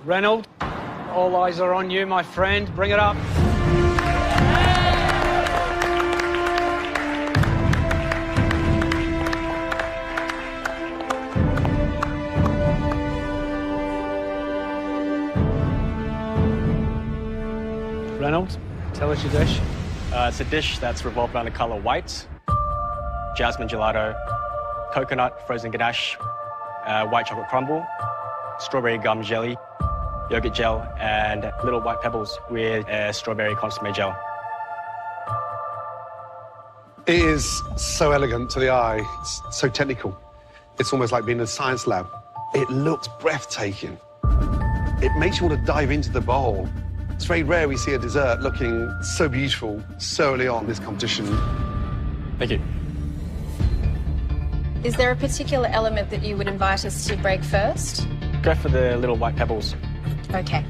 Reynold, all eyes are on you, my friend. Bring it up. Reynold, tell us your dish. It's a dish that's revolved around the colour white, jasmine gelato, coconut frozen ganache, white chocolate crumble, strawberry gum jelly, yogurt gel, and little white pebbles with strawberry consommé gel. It is so elegant to the eye. It's so technical. It's almost like being in a science lab. It looks breathtaking. It makes you want to dive into the bowl. It's very rare we see a dessert looking so beautiful so early on in this competition. Thank you. Is there a particular element that you would invite us to break first? Go for the little white pebbles. Okay.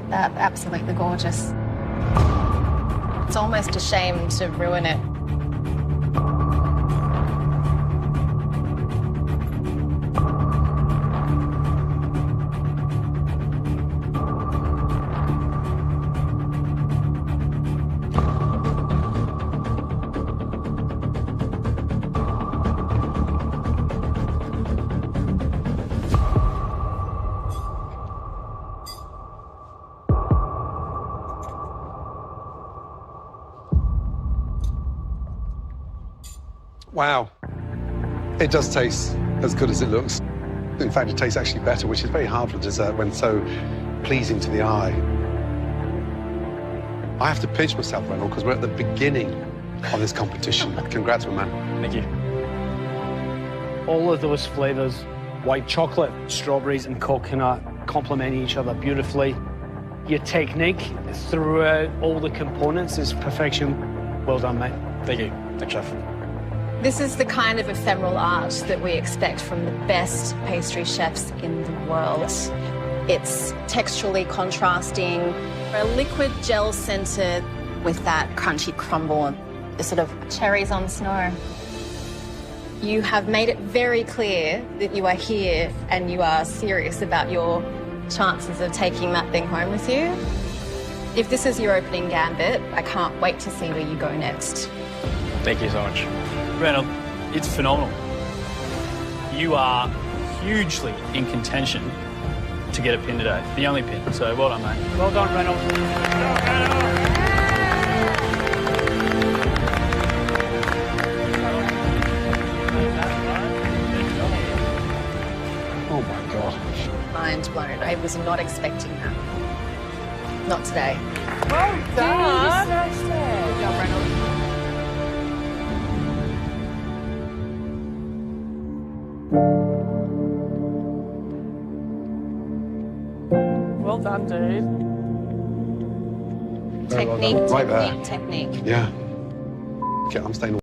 That's absolutely gorgeous. It's almost a shame to ruin it. Wow. It does taste as good as it looks. In fact, it tastes actually better, which is very hard for dessert when so pleasing to the eye. I have to pinch myself, Reynold, because we're at the beginning of this competition. Congrats, my man. Thank you. All of those flavours, white chocolate, strawberries and coconut, complement each other beautifully. Your technique throughout all the components is perfection. Well done, mate. Thank you. Thanks, chef. This is the kind of ephemeral art that we expect from the best pastry chefs in the world. It's texturally contrasting, a liquid gel centre with that crunchy crumble and the sort of cherries on snow. You have made it very clear that you are here and you are serious about your chances of taking that thing home with you. If this is your opening gambit, I can't wait to see where you go next. Thank you so much. Reynold, it's phenomenal. You are hugely in contention to get a pin today, the only pin. So well done, mate. Well done, Reynold. Oh, my God. Mind blown. I was not expecting that. Not today. Well done. Good job, Reynold. Well done, dude. Very well Technique, done. Right there. technique, technique. Yeah. Okay, I'm staying